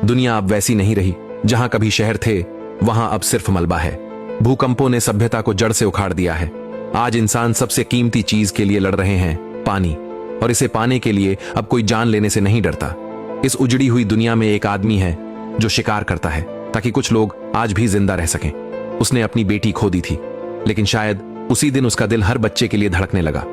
दुनिया अब वैसी नहीं रही। जहां कभी शहर थे वहां अब सिर्फ मलबा है। भूकंपों ने सभ्यता को जड़ से उखाड़ दिया है। आज इंसान सबसे कीमती चीज के लिए लड़ रहे हैं, पानी, और इसे पाने के लिए अब कोई जान लेने से नहीं डरता। इस उजड़ी हुई दुनिया में एक आदमी है जो शिकार करता है ताकि कुछ लोग आज भी जिंदा रह सकें। उसने अपनी बेटी खो दी थी, लेकिन शायद उसी दिन उसका दिल हर बच्चे के लिए धड़कने लगा।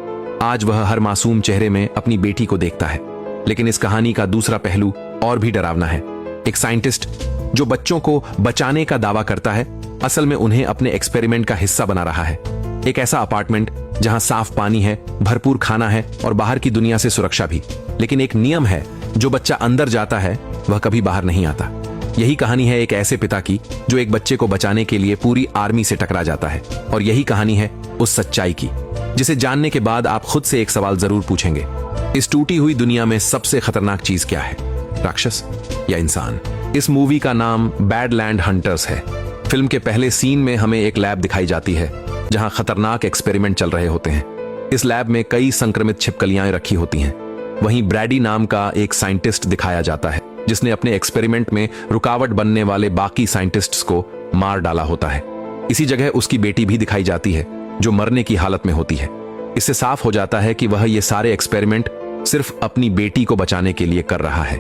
आज वह हर मासूम चेहरे में अपनी बेटी को देखता है। लेकिन इस कहानी का दूसरा पहलू और भी डरावना है। एक साइंटिस्ट जो बच्चों को बचाने का दावा करता है, असल में उन्हें अपने एक्सपेरिमेंट का हिस्सा बना रहा है। एक ऐसा अपार्टमेंट जहां साफ पानी है, भरपूर खाना है और बाहर की दुनिया से सुरक्षा भी। लेकिन एक नियम है, जो बच्चा अंदर जाता है वह कभी बाहर नहीं आता। यही कहानी है एक ऐसे पिता की जो एक बच्चे को बचाने के लिए पूरी आर्मी से टकरा जाता है। और यही कहानी है उस सच्चाई की जिसे जानने के बाद आप खुद से एक सवाल जरूर पूछेंगे, इस टूटी हुई दुनिया में सबसे खतरनाक चीज क्या है, राक्षस या इंसान? इस मूवी का नाम बैडलैंड हंटर्स है। फिल्म के पहले सीन में हमें एक लैब दिखाई जाती है जहां खतरनाक एक्सपेरिमेंट चल रहे होते हैं। इस लैब में कई संक्रमित छिपकलियां रखी होती हैं। वहीं ब्रैडी नाम का एक साइंटिस्ट दिखाया जाता है जिसने अपने एक्सपेरिमेंट में रुकावट बनने वाले बाकी साइंटिस्ट्स को मार डाला होता है। इसी जगह उसकी बेटी भी दिखाई जाती है जो मरने की हालत में होती है। इससे साफ हो जाता है कि वह ये सारे एक्सपेरिमेंट सिर्फ अपनी बेटी को बचाने के लिए कर रहा है।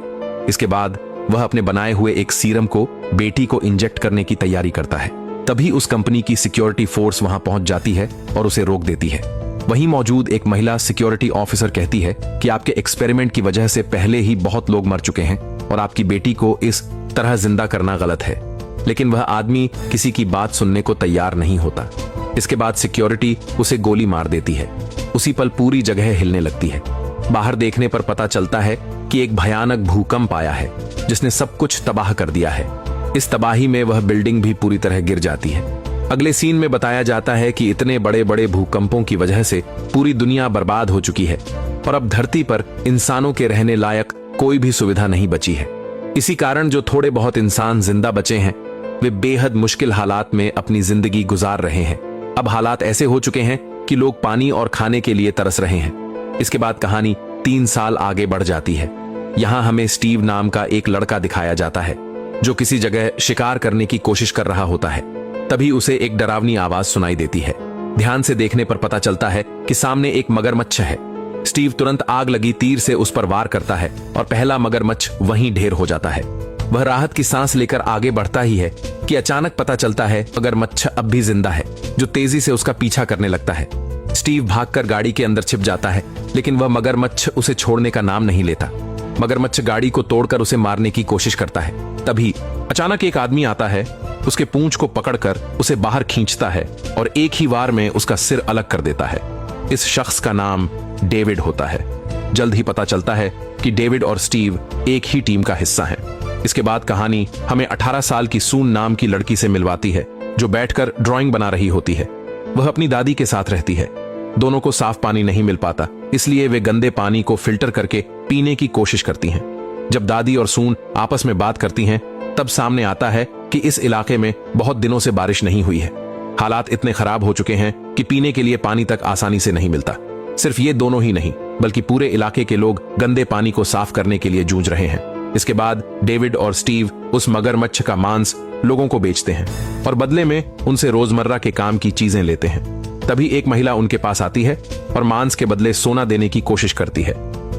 इसके बाद वह अपने बनाए हुए एक सीरम को बेटी को इंजेक्ट करने की तैयारी करता है। तभी उस कंपनी की सिक्योरिटी फोर्स वहां पहुंच जाती है और उसे रोक देती है। वहीं मौजूद एक महिला सिक्योरिटी ऑफिसर कहती है कि आपके एक्सपेरिमेंट की वजह से पहले ही बहुत लोग मर चुके हैं और आपकी बेटी को इस तरह जिंदा करना गलत है। लेकिन वह आदमी किसी की बात सुनने को तैयार नहीं होता। इसके बाद सिक्योरिटी उसे गोली मार देती है। उसी पल पूरी जगह हिलने लगती है। बाहर देखने पर पता चलता है कि एक भयानक भूकंप आया है जिसने सब कुछ तबाह कर दिया है। इस तबाही में वह बिल्डिंग भी पूरी तरह गिर जाती है। अगले सीन में बताया जाता है कि इतने बड़े बड़े भूकंपों की वजह से पूरी दुनिया बर्बाद हो चुकी है और अब धरती पर इंसानों के रहने लायक कोई भी सुविधा नहीं बची है। इसी कारण जो थोड़े बहुत इंसान जिंदा बचे हैं वे बेहद मुश्किल हालात में अपनी जिंदगी गुजार रहे हैं। अब हालात ऐसे हो चुके हैं कि लोग पानी और खाने के लिए तरस रहे हैं। इसके बाद कहानी 3 साल आगे बढ़ जाती है। यहाँ हमें स्टीव नाम का एक लड़का दिखाया जाता है जो किसी जगह शिकार करने की कोशिश कर रहा होता है। तभी उसे एक डरावनी आवाज सुनाई देती है। ध्यान से देखने पर पता चलता है कि सामने एक मगरमच्छ है। स्टीव तुरंत आग लगी तीर से उस पर वार करता है और पहला मगरमच्छ वहीं ढेर हो जाता है। वह राहत की सांस लेकर आगे बढ़ता ही है कि अचानक पता चलता है मगरमच्छ अब भी जिंदा है, जो तेजी से उसका पीछा करने लगता है। स्टीव भागकर गाड़ी के अंदर छिप जाता है, लेकिन वह मगरमच्छ उसे छोड़ने का नाम नहीं लेता। मगरमच्छ गाड़ी को तोड़कर उसे मारने की कोशिश करता है। तभी अचानक एक आदमी आता है, उसके पूंछ को पकड़कर उसे बाहर खींचता है और एक ही वार में उसका सिर अलग कर देता है। इस शख्स का नाम डेविड होता है। जल्द ही पता चलता है कि डेविड और स्टीव एक ही टीम का हिस्सा हैं। इसके बाद कहानी हमें 18 साल की सून नाम की लड़की से मिलवाती है जो बैठकर ड्राइंग बना रही होती है। वह अपनी दादी के साथ रहती है। दोनों को साफ पानी नहीं मिल पाता, इसलिए वे गंदे पानी को फिल्टर करके पीने की कोशिश करती हैं। जब दादी और सून आपस में बात करती हैं, तब सामने आता है कि इस इलाके में बहुत दिनों से बारिश नहीं हुई है। हालात इतने खराब हो चुके हैं कि पीने के लिए पानी तक आसानी से नहीं मिलता। सिर्फ ये दोनों ही नहीं, बल्कि पूरे इलाके के लोग गंदे पानी को साफ करने के लिए जूझ रहे हैं। इसके बाद डेविड और स्टीव उस मगरमच्छ का मांस लोगों को बेचते हैं और बदले में उनसे रोजमर्रा के काम की चीजें लेते हैं। तभी एक महिला उनके पास आती है और मांस के बदले सोना देने की कोशिश करती है,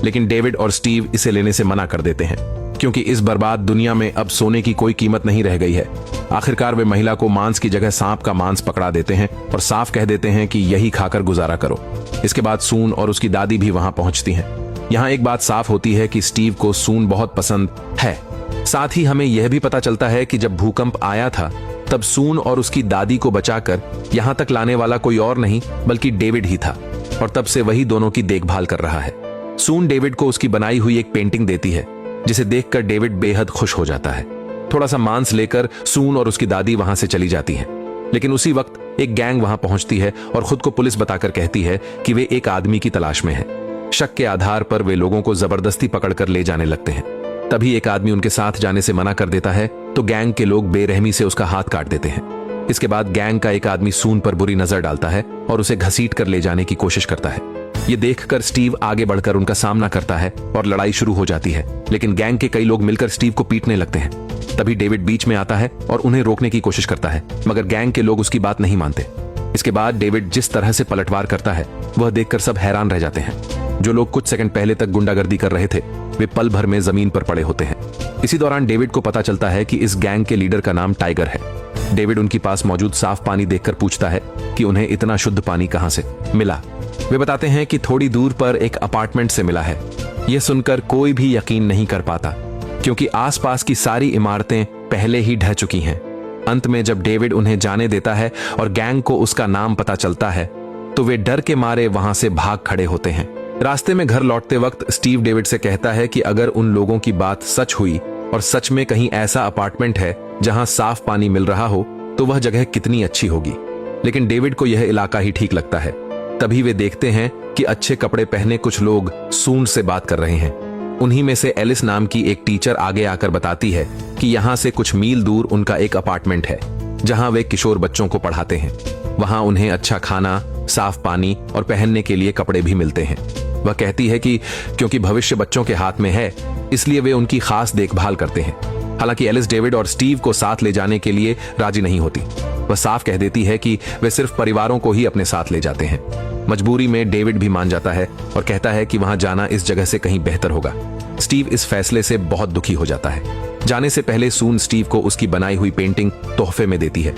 लेकिन डेविड और स्टीव इसे लेने से मना कर देते हैं क्योंकि इस बर्बाद दुनिया में अब सोने की कोई कीमत नहीं रह गई है। आखिरकार वे महिला को मांस की जगह सांप का मांस पकड़ा देते हैं और साफ कह देते हैं कि यही खाकर गुजारा करो। इसके बाद सून और उसकी दादी भी वहां पहुंचती हैं। यहाँ एक बात साफ होती है कि स्टीव को सून बहुत पसंद है। साथ ही हमें यह भी पता चलता है कि जब भूकंप आया था तब सून और उसकी दादी को बचाकर यहाँ तक लाने वाला कोई और नहीं बल्कि डेविड ही था और तब से वही दोनों की देखभाल कर रहा है। सून डेविड को उसकी बनाई हुई एक पेंटिंग देती है जिसे देखकर डेविड बेहद खुश हो जाता है। थोड़ा सा मांस लेकर सून और उसकी दादी वहां से चली जाती हैं। लेकिन उसी वक्त एक गैंग वहां पहुंचती है और खुद को पुलिस बताकर कहती है कि वे एक आदमी की तलाश में है। शक के आधार पर वे लोगों को जबरदस्ती पकड़कर ले जाने लगते हैं। तभी एक आदमी उनके साथ जाने से मना कर देता है तो गैंग के लोग बेरहमी से उसका हाथ काट देते हैं। इसके बाद गैंग का एक आदमी सून पर बुरी नजर डालता है और उसे घसीट कर ले जाने की कोशिश करता है। ये देखकर स्टीव आगे बढ़कर उनका सामना करता है और लड़ाई शुरू हो जाती है, लेकिन गैंग के कई लोग मिलकर स्टीव को पीटने लगते हैं। तभी डेविड बीच में आता है और उन्हें रोकने की कोशिश करता है, मगर गैंग के लोग उसकी बात नहीं मानते। इसके बाद डेविड जिस तरह से पलटवार करता है वह देखकर सब हैरान रह जाते हैं। जो लोग कुछ सेकंड पहले तक गुंडागर्दी कर रहे थे वे पल भर में जमीन पर पड़े होते हैं। इसी दौरान डेविड को पता चलता है कि इस गैंग के लीडर का नाम टाइगर है। डेविड उनके पास मौजूद साफ पानी देखकर पूछता है कि उन्हें इतना शुद्ध पानी कहां से मिला। वे बताते हैं कि थोड़ी दूर पर एक अपार्टमेंट से मिला है। यह सुनकर कोई भी यकीन नहीं कर पाता, क्योंकि आसपास की सारी इमारतें पहले ही ढह चुकी हैं। अंत में जब डेविड उन्हें जाने देता है और गैंग को उसका नाम पता चलता है तो वे डर के मारे वहां से भाग खड़े होते हैं। रास्ते में घर लौटते वक्त स्टीव डेविड से कहता है कि अगर उन लोगों की बात सच हुई और सच में कहीं ऐसा अपार्टमेंट है जहां साफ पानी मिल रहा हो तो वह जगह कितनी अच्छी होगी। लेकिन डेविड को यह इलाका ही ठीक लगता है। तभी वे देखते हैं कि अच्छे कपड़े पहने कुछ लोग सूंड से बात कर रहे हैं। उन्हीं में से एलिस नाम की एक टीचर आगे आकर बताती है कि यहाँ से कुछ मील दूर उनका एक अपार्टमेंट है जहां वे किशोर बच्चों को पढ़ाते हैं। वहां उन्हें अच्छा खाना, साफ पानी और पहनने के लिए कपड़े भी मिलते हैं। वह कहती है कि क्योंकि भविष्य बच्चों के हाथ में है इसलिए वे उनकी खास देखभाल करते हैं। हालांकि एलिस डेविड और स्टीव को साथ ले जाने के लिए राजी नहीं होती। वह साफ कह देती है कि वे सिर्फ परिवारों को ही अपने साथ ले जाते हैं। मजबूरी में डेविड भी मान जाता है और कहता है कि वहां जाना इस जगह से कहीं बेहतर होगा। स्टीव इस फैसले से बहुत दुखी हो जाता है। जाने से पहले सून स्टीव को उसकी बनाई हुई पेंटिंग तोहफे में देती है।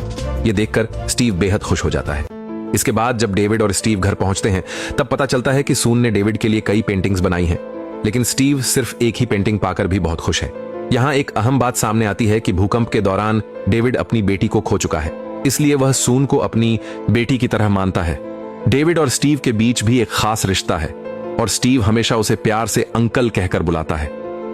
यह देखकर स्टीव बेहद खुश हो जाता है। इसके बाद जब डेविड और स्टीव घर पहुंचते हैं तब पता चलता है कि सून ने डेविड के लिए कई पेंटिंग्स बनाई हैं, लेकिन स्टीव सिर्फ एक ही पेंटिंग पाकर भी बहुत खुश है। यहाँ एक अहम बात सामने आती है कि भूकंप के दौरान डेविड अपनी बेटी को खो चुका है, इसलिए वह सून को अपनी बेटी की तरह मानता है। डेविड और स्टीव के बीच भी एक खास रिश्ता है और स्टीव हमेशा उसे प्यार से अंकल कहकर बुलाता है।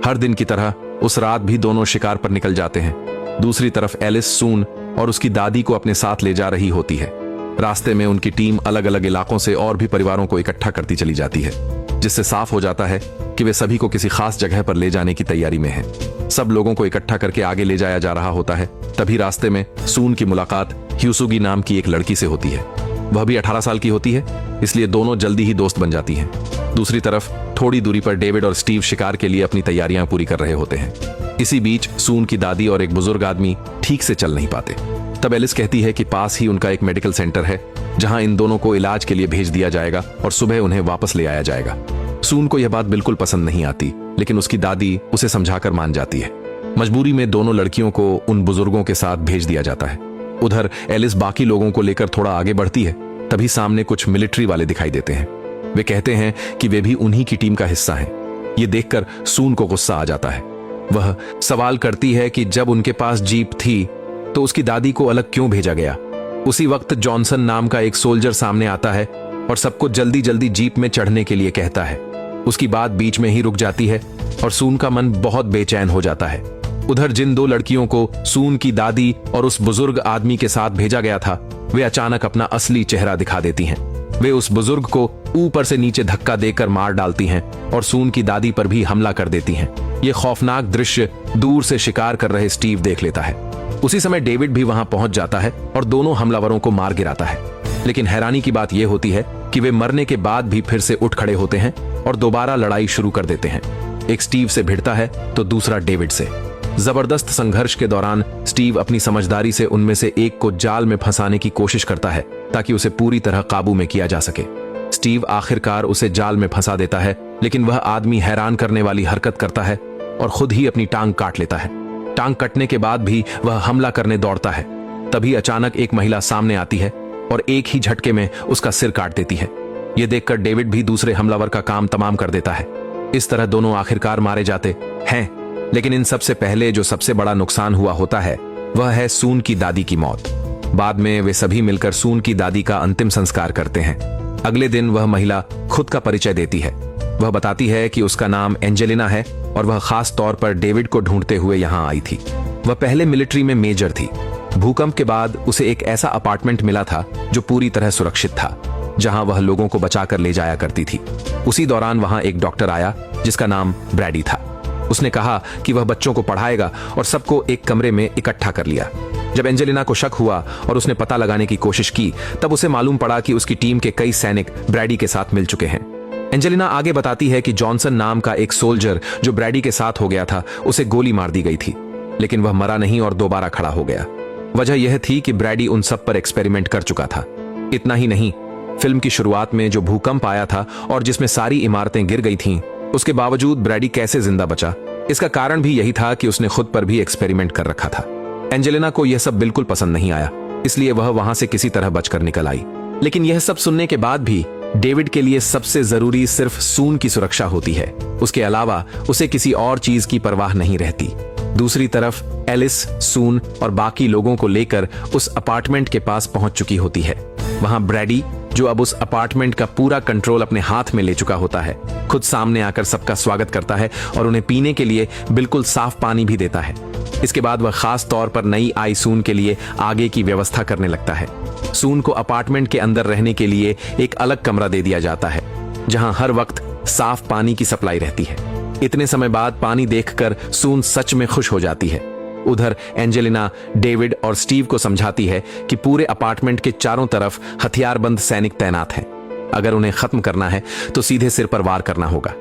हर दिन की तरह उस रात भी दोनों शिकार पर निकल जाते हैं। दूसरी तरफ एलिस सून और उसकी दादी को अपने साथ ले जा रही होती है। रास्ते में उनकी टीम अलग अलग इलाकों से और भी परिवारों को इकट्ठा करती चली जाती है, जिससे साफ हो जाता है कि वे सभी को किसी खास जगह पर ले जाने की तैयारी में हैं। सब लोगों को इकट्ठा करके आगे ले जाया जा रहा होता है। तभी रास्ते में सून की मुलाकात ह्यूसुगी नाम की एक लड़की से होती है। वह भी 18 साल की होती है, इसलिए दोनों जल्दी ही दोस्त बन जाती हैं। दूसरी तरफ थोड़ी दूरी पर डेविड और स्टीव शिकार के लिए अपनी तैयारियां पूरी कर रहे होते हैं। इसी बीच सून की दादी और एक बुजुर्ग आदमी ठीक से चल नहीं पाते। तब एलिस कहती है कि पास ही उनका एक मेडिकल सेंटर है जहां इन दोनों को इलाज के लिए भेज दिया जाएगा और सुबह उन्हें वापस ले आया जाएगा। सून को यह बात बिल्कुल पसंद नहीं आती, लेकिन उसकी दादी उसे समझाकर मान जाती है। मजबूरी में दोनों लड़कियों को उन बुजुर्गों के साथ भेज दिया जाता है। उधर एलिस बाकी लोगों को लेकर थोड़ा आगे बढ़ती है। तभी सामने कुछ मिलिट्री वाले दिखाई देते हैं। वे कहते हैं कि वे भी उन्हीं की टीम का हिस्सा हैं। ये देखकर सून को गुस्सा आ जाता है। वह सवाल करती है कि जब उनके पास जीप थी तो उसकी दादी को अलग क्यों भेजा गया। उसी वक्त जॉनसन नाम का एक सोल्जर सामने आता है और सबको जल्दी जल्दी जीप में चढ़ने के लिए कहता है। उसकी बात बीच में ही रुक जाती है और सून का मन बहुत बेचैन हो जाता है। उधर जिन दो लड़कियों को सून की दादी और उस बुजुर्ग आदमी के साथ भेजा गया था वे अचानक अपना असली चेहरा दिखा देती हैं। वे उस बुजुर्ग को ऊपर से नीचे धक्का देकर मार डालती हैं और सून की दादी पर भी हमला कर देती हैं। ये खौफनाक दृश्य दूर से शिकार कर रहे स्टीव देख लेता है। उसी समय डेविड भी वहां पहुंच जाता है और दोनों हमलावरों को मार गिराता है। लेकिन हैरानी की बात यह होती है कि वे मरने के बाद भी फिर से उठ खड़े होते हैं और दोबारा लड़ाई शुरू कर देते हैं। एक स्टीव से भिड़ता है तो दूसरा डेविड से। जबरदस्त संघर्ष के दौरान स्टीव अपनी समझदारी से उनमें से एक को जाल में फंसाने की कोशिश करता है ताकि उसे पूरी तरह काबू में किया जा सके। स्टीव आखिरकार उसे जाल में फंसा देता है, लेकिन वह आदमी हैरान करने वाली हरकत करता है और खुद ही अपनी टांग काट लेता है। टांग कटने के बाद भी वह हमला करने दौड़ता है। तभी अचानक एक महिला सामने आती है और एक ही झटके में उसका सिर काट देती है। यह देखकर डेविड भी दूसरे हमलावर का काम तमाम कर देता है। इस तरह दोनों आखिरकार मारे जाते हैं। लेकिन इन सबसे पहले जो सबसे बड़ा नुकसान हुआ होता है वह है सून की दादी की मौत। बाद में वे सभी मिलकर सून की दादी का अंतिम संस्कार करते हैं। अगले दिन वह महिला खुद का परिचय देती है। वह बताती है कि उसका नाम एंजेलिना है और वह खास तौर पर डेविड को ढूंढते हुए यहाँ आई थी। वह पहले मिलिट्री में मेजर थी। भूकंप के बाद उसे एक ऐसा अपार्टमेंट मिला था जो पूरी तरह सुरक्षित था, जहां वह लोगों को बचाकर ले जाया करती थी। उसी दौरान वहां एक डॉक्टर आया जिसका नाम ब्रैडी था। उसने कहा कि वह बच्चों को पढ़ाएगा और सबको एक कमरे में इकट्ठा कर लिया। जब एंजेलिना को शक हुआ और उसने पता लगाने की कोशिश की तब उसे मालूम पड़ा कि उसकी टीम के कई सैनिक ब्रैडी के साथ मिल चुके हैं। एंजेलिना आगे बताती है कि जॉनसन नाम का एक सोल्जर जो ब्रैडी के साथ हो गया था, उसे गोली मार दी गई थी, लेकिन वह मरा नहीं और दोबारा खड़ा हो गया। वजह यह थी कि ब्रैडी उन सब पर एक्सपेरिमेंट कर चुका था। इतना ही नहीं, फिल्म की शुरुआत में जो भूकंप आया था और जिसमें सारी इमारतें गिर गई थीं, उसके बावजूद ब्रैडी कैसे जिंदा बचा, इसका कारण भी यही था कि उसने खुद पर भी एक्सपेरिमेंट कर रखा था। एंजेलिना को यह सब बिल्कुल पसंद नहीं आया, इसलिए वह वहां से किसी तरह बचकर निकल आई। लेकिन यह सब सुनने के बाद भी डेविड के लिए सबसे जरूरी सिर्फ सून की सुरक्षा होती है। उसके अलावा उसे किसी और चीज की परवाह नहीं रहती। दूसरी तरफ एलिस, सून और बाकी लोगों को लेकर उस अपार्टमेंट के पास पहुंच चुकी होती है। वहां ब्रैडी, जो अब उस अपार्टमेंट का पूरा कंट्रोल अपने हाथ में ले चुका होता है, खुद सामने आकर सबका स्वागत करता है और उन्हें पीने के लिए बिल्कुल साफ पानी भी देता है। इसके बाद वह खास तौर पर नई आई सून के लिए आगे की व्यवस्था करने लगता है। सून को अपार्टमेंट के अंदर रहने के लिए एक अलग कमरा दे दिया जाता है, जहां हर वक्त साफ पानी की सप्लाई रहती है। इतने समय बाद पानी देखकर सून सच में खुश हो जाती है। उधर एंजेलिना डेविड और स्टीव को समझाती है कि पूरे अपार्टमेंट के चारों तरफ हथियारबंद सैनिक तैनात हैं। अगर उन्हें खत्म करना है तो सीधे सिर पर वार करना होगा।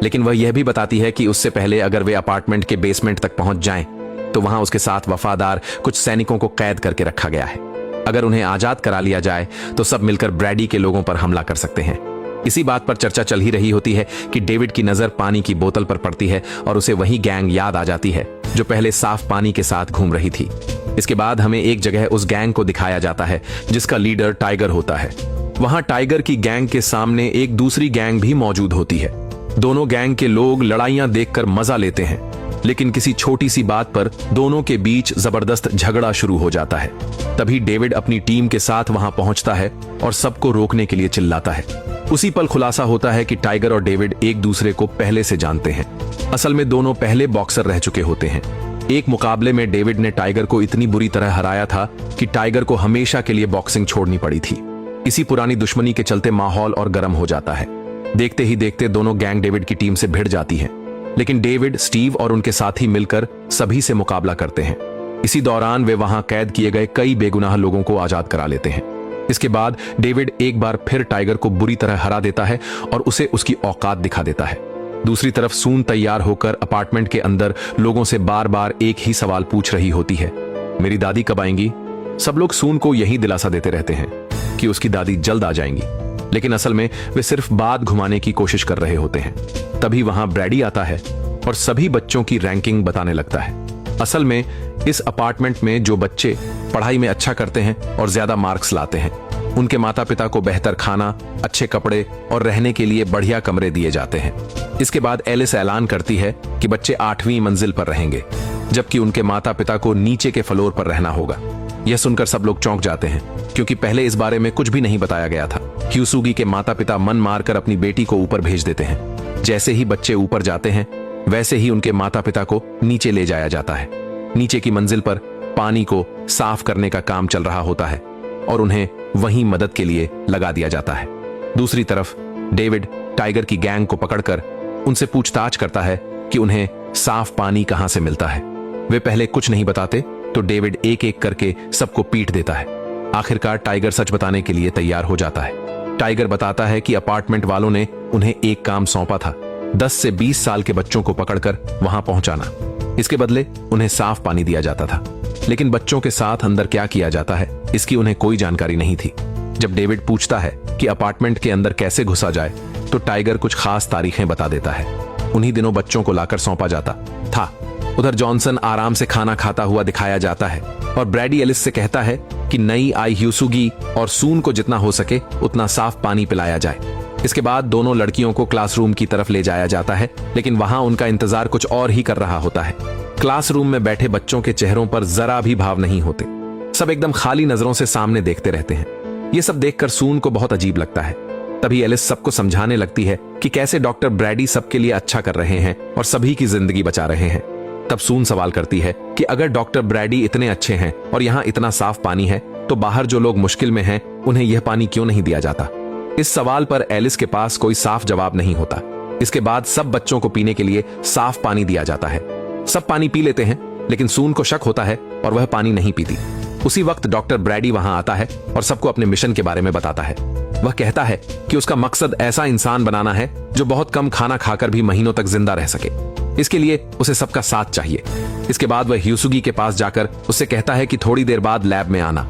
लेकिन वह यह भी बताती है कि उससे पहले अगर वे अपार्टमेंट के बेसमेंट तक पहुंच जाएं, तो वहां उसके साथ वफादार कुछ सैनिकों को कैद करके रखा गया है। अगर उन्हें आजाद करा लिया जाए तो सब मिलकर ब्रैडी के लोगों पर हमला कर सकते हैं। इसी बात पर चर्चा चल ही रही होती है कि डेविड की नजर पानी की बोतल पर पड़ती है और उसे वही गैंग याद आ जाती है जो पहले साफ पानी के साथ घूम रही थी। इसके बाद हमें एक जगह उस गैंग को दिखाया जाता है जिसका लीडर टाइगर होता है। वहां टाइगर की गैंग के सामने एक दूसरी गैंग भी मौजूद होती है। दोनों गैंग के लोग लड़ाइयां देखकर मजा लेते हैं, लेकिन किसी छोटी सी बात पर दोनों के बीच जबरदस्त झगड़ा शुरू हो जाता है। तभी डेविड अपनी टीम के साथ वहां पहुंचता है और सबको रोकने के लिए चिल्लाता है। उसी पल खुलासा होता है कि टाइगर और डेविड एक दूसरे को पहले से जानते हैं। असल में दोनों पहले बॉक्सर रह चुके होते हैं। एक मुकाबले में डेविड ने टाइगर को इतनी बुरी तरह हराया था कि टाइगर को हमेशा के लिए बॉक्सिंग छोड़नी पड़ी थी। इसी पुरानी दुश्मनी के चलते माहौल और गर्म हो जाता है। देखते ही देखते दोनों गैंग डेविड की टीम से भिड़ जाती है, लेकिन डेविड, स्टीव और उनके साथी मिलकर सभी से मुकाबला करते हैं। इसी दौरान वे वहां कैद किए गए कई बेगुनाह लोगों को आजाद करा लेते हैं। इसके बाद डेविड एक बार फिर टाइगर को बुरी तरह हरा देता है और उसे उसकी औकात दिखा देता है। दूसरी तरफ सून तैयार होकर अपार्टमेंट के अंदर लोगों से बार बार एक ही सवाल पूछ रही होती है, मेरी दादी कब आएंगी? सब लोग सून को यही दिलासा देते रहते हैं कि उसकी दादी जल्द आ जाएंगी, लेकिन असल में वे सिर्फ बात घुमाने की कोशिश कर रहे होते हैं। तभी वहां ब्रैडी आता है और सभी बच्चों की रैंकिंग बताने लगता है। असल में इस अपार्टमेंट में जो बच्चे पढ़ाई में अच्छा करते हैं और ज्यादा मार्क्स लाते हैं, उनके माता पिता को बेहतर खाना, अच्छे कपड़े और रहने के लिए बढ़िया कमरे दिए जाते हैं। इसके बाद एलिस ऐलान करती है कि बच्चे 8वीं मंजिल पर रहेंगे, जबकि उनके माता पिता को नीचे के फ्लोर पर रहना होगा। यह सुनकर सब लोग चौंक जाते हैं, क्योंकि पहले इस बारे में कुछ भी नहीं बताया गया था। ह्यूसुगी के माता पिता मन मारकर अपनी बेटी को ऊपर भेज देते हैं। जैसे ही बच्चे ऊपर जाते हैं, वैसे ही उनके माता पिता को नीचे ले जाया जाता है। नीचे की मंजिल पर पानी को साफ करने का काम चल रहा होता है और उन्हें वहीं मदद के लिए लगा दिया जाता है। दूसरी तरफ डेविड टाइगर की गैंग को पकड़कर उनसे पूछताछ करता है कि उन्हें साफ पानी कहां से मिलता है। वे पहले कुछ नहीं बताते तो डेविड एक एक करके सबको पीट देता है। आखिरकार टाइगर सच बताने के लिए तैयार हो जाता है। टाइगर बताता है कि अपार्टमेंट वालों ने उन्हें एक काम सौंपा था, 10 से 20 साल के बच्चों को पकड़कर वहां पहुंचाना। इसके बदले उन्हें साफ पानी दिया जाता था, लेकिन बच्चों के साथ अंदर क्या किया जाता है इसकी उन्हें कोई जानकारी नहीं थी। जब डेविड पूछता है कि अपार्टमेंट के अंदर कैसे घुसा जाए, तो टाइगर कुछ खास तारीखें बता देता है। उन्हीं दिनों बच्चों को लाकर सौंपा जाता था। उधर जॉनसन आराम से खाना खाता हुआ दिखाया जाता है और ब्रैडी एलिस से कहता है कि नई आई ह्यूसुगी और सून को जितना हो सके उतना साफ पानी पिलाया जाए। इसके बाद दोनों लड़कियों को क्लासरूम की तरफ ले जाया जाता है, लेकिन वहां उनका इंतजार कुछ और ही कर रहा होता है। क्लासरूम में बैठे बच्चों के चेहरों पर जरा भी भाव नहीं होते। सब एकदम खाली नजरों से सामने देखते रहते हैं। ये सब देखकर सून को बहुत अजीब लगता है। तभी एलिस सबको समझाने लगती है कि कैसे डॉक्टर ब्रैडी सबके लिए अच्छा कर रहे हैं और सभी की जिंदगी बचा रहे हैं। तब सून सवाल करती है कि अगर डॉक्टर ब्रैडी इतने अच्छे हैं और यहाँ इतना साफ पानी है, तो बाहर जो लोग मुश्किल में हैं उन्हें यह पानी क्यों नहीं दिया जाता? इस सवाल पर एलिस के पास कोई साफ जवाब नहीं होता। इसके बाद सब बच्चों को पीने के लिए साफ पानी दिया जाता है। सब पानी पी लेते हैं, लेकिन सून को शक होता है और वह पानी नहीं पीती। उसी वक्त डॉक्टर ब्रैडी वहां आता है और सबको अपने मिशन के बारे में बताता है। वह कहता है कि उसका मकसद ऐसा इंसान बनाना है जो बहुत कम खाना खाकर भी महीनों तक जिंदा रह सके। इसके लिए उसे सबका साथ चाहिए। इसके बाद वह ह्यूसुगी के पास जाकर उससे कहता है कि थोड़ी देर बाद लैब में आना।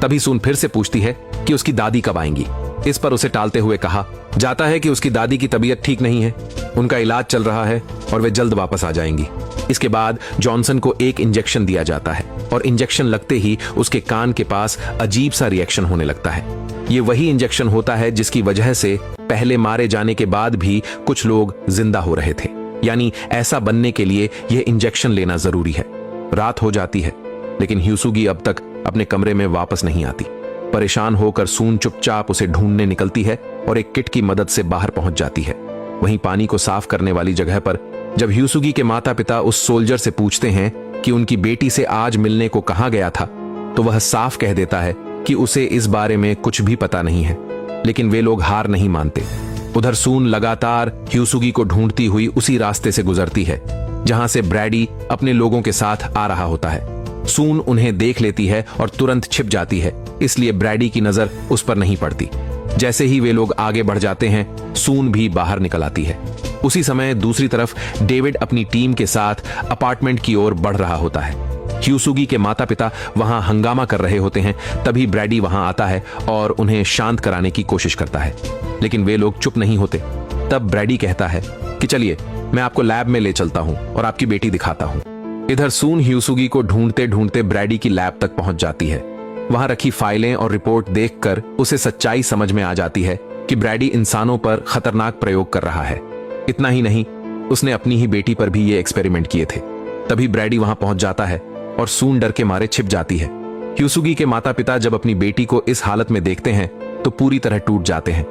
तभी सून फिर से पूछती है कि उसकी दादी कब आएंगी। इस पर उसे टालते हुए कहा जाता है कि उसकी दादी की तबीयत ठीक नहीं है, उनका इलाज चल रहा है और वे जल्द वापस आ जाएंगी। इसके बाद जॉनसन को एक इंजेक्शन दिया जाता है और इंजेक्शन लगते ही उसके कान के पास अजीब सा रिएक्शन होने लगता है। ये वही इंजेक्शन होता है जिसकी वजह से पहले मारे जाने के बाद भी कुछ लोग जिंदा हो रहे थे। यानी ऐसा बनने के लिए यह इंजेक्शन लेना जरूरी है। रात हो जाती है, लेकिन ह्यूसुगी अब तक अपने कमरे में वापस नहीं आती। परेशान होकर सून चुपचाप उसे ढूंढने निकलती है और एक किट की मदद से बाहर पहुंच जाती है। वहीं पानी को साफ करने वाली जगह पर जब ह्यूसुगी के माता पिता उस सोल्जर से पूछते हैं कि उनकी बेटी से आज मिलने को कहां गया था, तो वह साफ कह देता है कि उसे इस बारे में कुछ भी पता नहीं है। लेकिन वे लोग हार नहीं मानते। उधर सून लगातार ह्यूसुगी को ढूंढती हुई उसी रास्ते से गुजरती है जहां से ब्रैडी अपने लोगों के साथ आ रहा होता है। सून उन्हें देख लेती है और तुरंत छिप जाती है, इसलिए ब्रैडी की नजर उस पर नहीं पड़ती। जैसे ही वे लोग आगे बढ़ जाते हैं, सून भी बाहर निकल आती है। उसी समय दूसरी तरफ डेविड अपनी टीम के साथ अपार्टमेंट की ओर बढ़ रहा होता है। ह्यूसुगी के माता पिता वहां हंगामा कर रहे होते हैं। तभी ब्रैडी वहां आता है और उन्हें शांत कराने की कोशिश करता है, लेकिन वे लोग चुप नहीं होते। तब ब्रैडी कहता है कि चलिए मैं आपको लैब में ले चलता हूं और आपकी बेटी दिखाता हूं। इधर सून ह्यूसुगी को ढूंढते ढूंढते ब्रैडी की लैब तक पहुंच जाती है। वहां रखी फाइलें और रिपोर्ट देखकर उसे सच्चाई समझ में आ जाती है कि ब्रैडी इंसानों पर खतरनाक प्रयोग कर रहा है। इतना ही नहीं, उसने अपनी ही बेटी पर भी ये एक्सपेरिमेंट किए थे। तभी ब्रैडी वहां पहुंच जाता है और सून डर के मारे छिप जाती है। ह्यूसुगी के माता पिता जब अपनी बेटी को इस हालत में देखते हैं तो पूरी तरह टूट जाते हैं।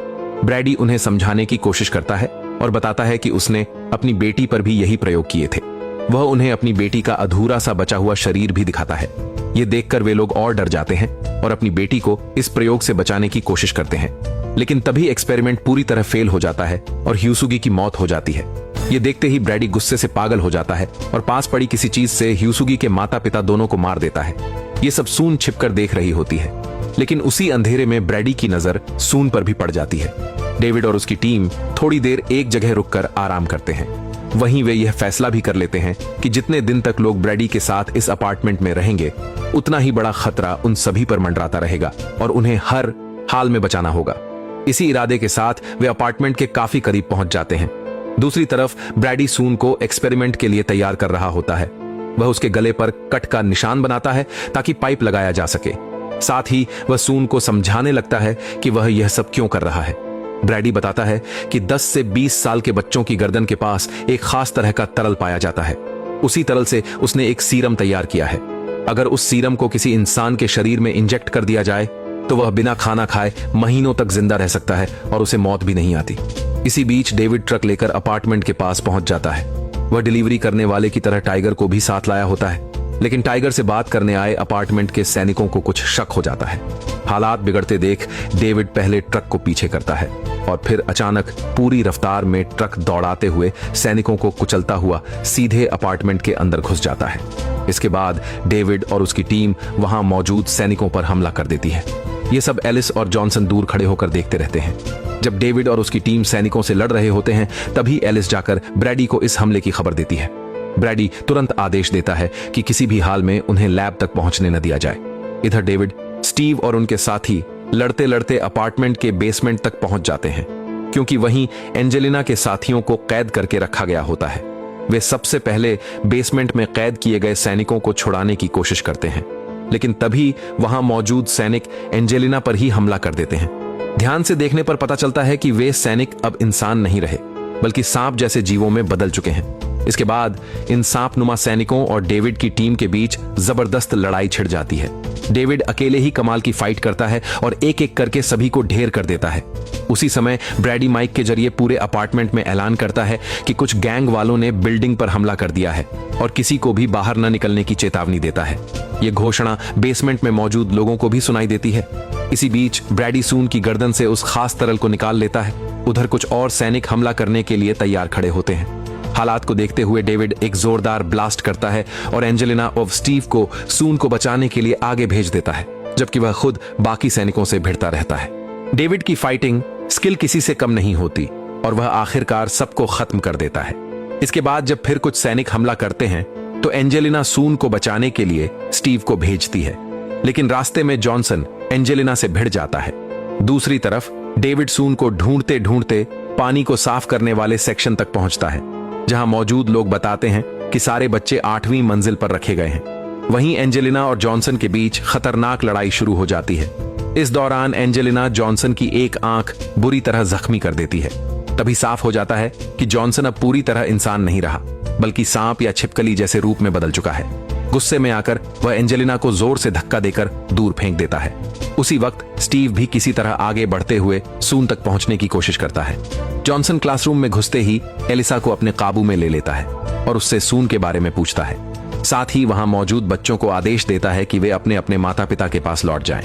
ब्रैडी उन्हें समझाने की कोशिश करता है और बताता है कि उसने अपनी बेटी पर भी यही प्रयोग किए थे। वह उन्हें अपनी बेटी का अधूरा सा बचा हुआ शरीर भी दिखाता है। ये देखकर वे लोग और डर जाते हैं और अपनी बेटी को इस प्रयोग से बचाने की कोशिश करते हैं। लेकिन तभी एक्सपेरिमेंट पूरी तरह फेल हो जाता है और ह्यूसुगी की मौत हो जाती है। ये देखते ही ब्रैडी गुस्से से पागल हो जाता है और पास पड़ी किसी चीज से ह्यूसुगी के माता पिता दोनों को मार देता है। ये सब सून छिपकर देख रही होती है, लेकिन उसी अंधेरे में ब्रैडी की नजर सून पर भी पड़ जाती है। डेविड और उसकी टीम थोड़ी देर एक जगह रुककर आराम करते हैं। वहीं वे यह फैसला भी कर लेते हैं कि जितने दिन तक लोग ब्रैडी के साथ इस अपार्टमेंट में रहेंगे, उतना ही बड़ा खतरा उन सभी पर मंडराता रहेगा और उन्हें हर हाल में बचाना होगा। इसी इरादे के साथ वे अपार्टमेंट के काफी करीब पहुंच जाते हैं। दूसरी तरफ ब्रैडी सून को एक्सपेरिमेंट के लिए तैयार कर रहा होता है। वह उसके गले पर कट का निशान बनाता है ताकि पाइप लगाया जा सके। साथ ही वह सून को समझाने लगता है कि वह यह सब क्यों कर रहा है। ब्रैडी बताता है कि 10 से 20 साल के बच्चों की गर्दन के पास एक खास तरह का तरल पाया जाता है। उसी तरल से उसने एक सीरम तैयार किया है। अगर उस सीरम को किसी इंसान के शरीर में इंजेक्ट कर दिया जाए तो वह बिना खाना खाए महीनों तक जिंदा रह सकता है और उसे मौत भी नहीं आती। इसी बीच डेविड ट्रक लेकर अपार्टमेंट के पास पहुंच जाता है। वह डिलीवरी करने वाले की तरह टाइगर को भी साथ लाया होता है, लेकिन टाइगर से बात करने आए अपार्टमेंट के सैनिकों को कुछ शक हो जाता है। हालात बिगड़ते देख डेविड पहले ट्रक को पीछे करता है और फिर अचानक पूरी रफ्तार में ट्रक दौड़ाते हुए सैनिकों को कुचलता हुआ सीधे अपार्टमेंट के अंदर घुस जाता है। इसके बाद डेविड और उसकी टीम वहां मौजूद सैनिकों पर हमला कर देती है। ये सब एलिस और जॉनसन दूर खड़े होकर देखते रहते हैं। जब डेविड और उसकी टीम सैनिकों से लड़ रहे होते हैं, तभी एलिस जाकर ब्रैडी को इस हमले की खबर देती है। ब्रैडी तुरंत आदेश देता है कि किसी भी हाल में उन्हें लैब तक पहुंचने न दिया जाए। इधर डेविड, स्टीव और उनके साथी लड़ते लड़ते अपार्टमेंट के बेसमेंट तक पहुंच जाते हैं, क्योंकि वहीं एंजेलिना के साथियों को कैद करके रखा गया होता है। वे सबसे पहले बेसमेंट में कैद किए गए सैनिकों को छुड़ाने की कोशिश करते हैं, लेकिन तभी वहां मौजूद सैनिक एंजेलिना पर ही हमला कर देते हैं। ध्यान से देखने पर पता चलता है कि वे सैनिक अब इंसान नहीं रहे, बल्कि सांप जैसे जीवों में बदल चुके हैं। इसके बाद इन सांपनुमा सैनिकों और डेविड की टीम के बीच जबरदस्त लड़ाई छिड़ जाती है। डेविड अकेले ही कमाल की फाइट करता है और एक एक करके सभी को ढेर कर देता है। उसी समय ब्रैडी माइक के जरिए पूरे अपार्टमेंट में ऐलान करता है कि कुछ गैंग वालों ने बिल्डिंग पर हमला कर दिया है और किसी को भी बाहर न निकलने की चेतावनी देता है। यह घोषणा बेसमेंट में मौजूद लोगों को भी सुनाई देती है। इसी बीच ब्रैडी सून की गर्दन से उस खास तरल को निकाल लेता है। उधर कुछ और सैनिक हमला करने के लिए तैयार खड़े होते हैं। हालात को देखते हुए डेविड एक जोरदार ब्लास्ट करता है और एंजेलिना और स्टीव को सून को बचाने के लिए आगे भेज देता है, जबकि वह खुद बाकी सैनिकों से भिड़ता रहता है। डेविड की फाइटिंग स्किल किसी से कम नहीं होती और वह आखिरकार सबको खत्म कर देता है। इसके बाद जब फिर कुछ सैनिक हमला करते हैं तो एंजेलिना सून को बचाने के लिए स्टीव को भेजती है, लेकिन रास्ते में जॉनसन एंजेलिना से भिड़ जाता है। दूसरी तरफ डेविड सून को ढूंढते ढूंढते पानी को साफ करने वाले सेक्शन तक पहुंचता है, जहां मौजूद लोग बताते हैं कि सारे बच्चे 8वीं मंजिल पर रखे गए हैं। वहीं एंजेलिना और जॉनसन के बीच खतरनाक लड़ाई शुरू हो जाती है। इस दौरान एंजेलिना जॉनसन की एक आंख बुरी तरह जख्मी कर देती है। तभी साफ हो जाता है कि जॉनसन अब पूरी तरह इंसान नहीं रहा, बल्कि सांप या छिपकली जैसे रूप में बदल चुका है। गुस्से में आकर वह एंजेलिना को जोर से धक्का देकर दूर फेंक देता है। उसी वक्त स्टीव भी किसी तरह आगे बढ़ते हुए सून तक पहुंचने की कोशिश करता है। जॉनसन क्लासरूम में घुसते ही एलिसा को अपने काबू में ले लेता है और उससे सून के बारे में पूछता है। साथ ही वहां मौजूद बच्चों को आदेश देता है कि वे अपने अपने माता पिता के पास लौट जाएं।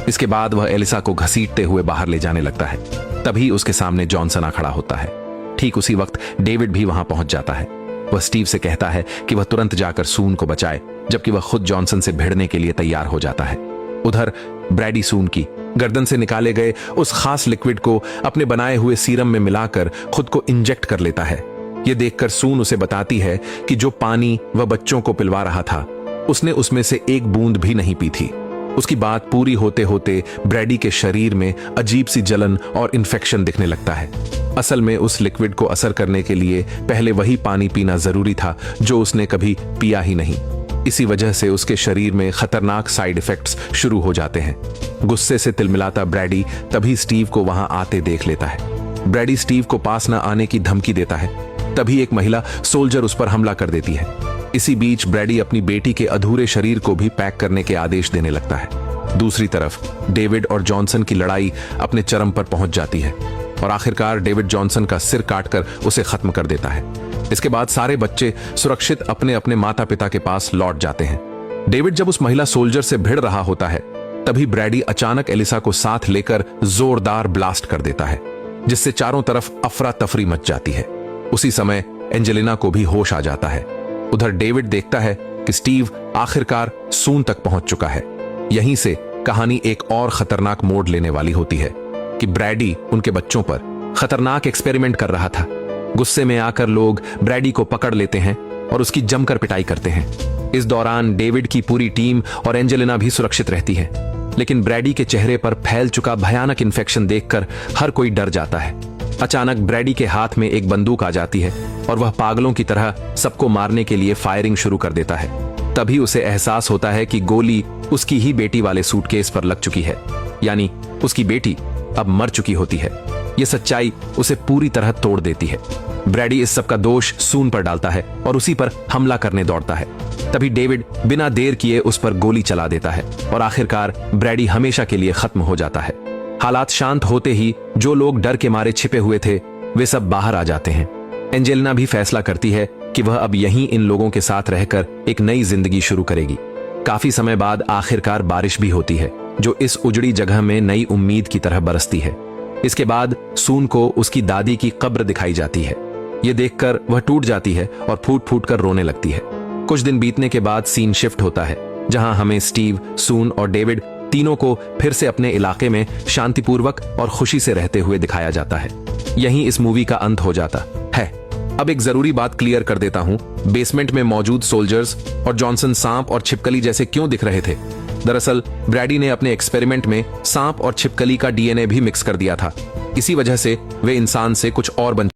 इसके बाद वह एलिसा को घसीटते हुए बाहर ले जाने लगता है। तभी उसके सामने जॉनसन आ खड़ा होता है। ठीक उसी वक्त डेविड भी वहां पहुंच जाता है। वह स्टीव से कहता है कि वह तुरंत जाकर सून को बचाए, जबकि वह खुद जॉनसन से भिड़ने के लिए तैयार हो जाता है। उधर ब्रैडी सून की गर्दन से निकाले गए उस खास लिक्विड को अपने बनाए हुए सीरम में मिलाकर खुद को इंजेक्ट कर लेता है। यह देखकर सून उसे बताती है कि जो पानी वह बच्चों को पिलवा रहा था, उसने उसमें से एक बूंद भी नहीं पी थी। उसकी बात पूरी होते होते ब्रैडी के शरीर में अजीब सी जलन और इन्फेक्शन दिखने लगता है। असल में उस लिक्विड को असर करने के लिए पहले वही पानी पीना जरूरी था जो उसने कभी पिया ही नहीं। इसी वजह से उसके शरीर में खतरनाक साइड इफेक्ट्स शुरू हो जाते हैं। गुस्से से तिलमिलाता ब्रैडी तभी स्टीव को वहां आते देख लेता है। ब्रैडी स्टीव को पास न आने की धमकी देता है। तभी एक महिला सोल्जर उस पर हमला कर देती है। इसी बीच ब्रैडी अपनी बेटी के अधूरे शरीर को भी पैक करने के आदेश देने लगता है। दूसरी तरफ डेविड और जॉनसन की लड़ाई अपने चरम पर पहुंच जाती है और आखिरकार डेविड जॉनसन का सिर काटकर उसे खत्म कर देता है। इसके बाद सारे बच्चे सुरक्षित अपने अपने माता पिता के पास लौट जाते हैं। डेविड जब उस महिला सोल्जर से भिड़ रहा होता है, तभी ब्रैडी अचानक एलिसा को साथ लेकर जोरदार ब्लास्ट कर देता है, जिससे चारों तरफ अफरा तफरी मच जाती है। उसी समय एंजेलिना को भी होश आ जाता है। उधर डेविड देखता है कि स्टीव आखिरकार सून तक पहुंच चुका है। यहीं से कहानी एक और खतरनाक मोड़ लेने वाली होती है कि ब्रैडी उनके बच्चों पर खतरनाक एक्सपेरिमेंट कर रहा था। गुस्से में आकर लोग ब्रैडी को पकड़ लेते हैं और उसकी जमकर पिटाई करते हैं। इस दौरान डेविड की पूरी टीम और एंजेलिना भी सुरक्षित रहती है, लेकिन ब्रैडी के चेहरे पर फैल चुका भयानक इन्फेक्शन देखकर हर कोई डर जाता है। अचानक ब्रैडी के हाथ में एक बंदूक आ जाती है और वह पागलों की तरह सबको मारने के लिए फायरिंग शुरू कर देता है। तभी उसे एहसास होता है कि गोली उसकी ही बेटी वाले सूटकेस पर लग चुकी है, यानी उसकी बेटी अब मर चुकी होती है। यह सच्चाई उसे पूरी तरह तोड़ देती है। ब्रैडी इस सब का दोष सून पर डालता है और उसी पर हमला करने दौड़ता है। तभी डेविड बिना देर किए उस पर गोली चला देता है और आखिरकार ब्रैडी हमेशा के लिए खत्म हो जाता है। हालात शांत होते ही जो लोग डर के मारे छिपे हुए थे, वे सब बाहर आ जाते हैं। एंजेलिना भी फैसला करती है कि वह अब यहीं इन लोगों के साथ रहकर एक नई जिंदगी शुरू करेगी। काफी समय बाद आखिरकार बारिश भी होती है, जो इस उजड़ी जगह में नई उम्मीद की तरह बरसती है। इसके बाद सून को उसकी दादी की कब्र दिखाई जाती है। ये देखकर वह टूट जाती है और फूट फूट कर रोने लगती है। कुछ दिन बीतने के बाद सीन शिफ्ट होता है, जहां हमें स्टीव, सून और डेविड तीनों को फिर से अपने इलाके में शांतिपूर्वक और खुशी से रहते हुए दिखाया जाता है। यहीं इस मूवी का अंत हो जाता है। अब एक जरूरी बात क्लियर कर देता हूं, बेसमेंट में मौजूद सोल्जर्स और जॉनसन सांप और छिपकली जैसे क्यों दिख रहे थे? दरअसल ब्रैडी ने अपने एक्सपेरिमेंट में सांप और छिपकली का डीएनए भी मिक्स कर दिया था। इसी वजह से वे इंसान से कुछ और बन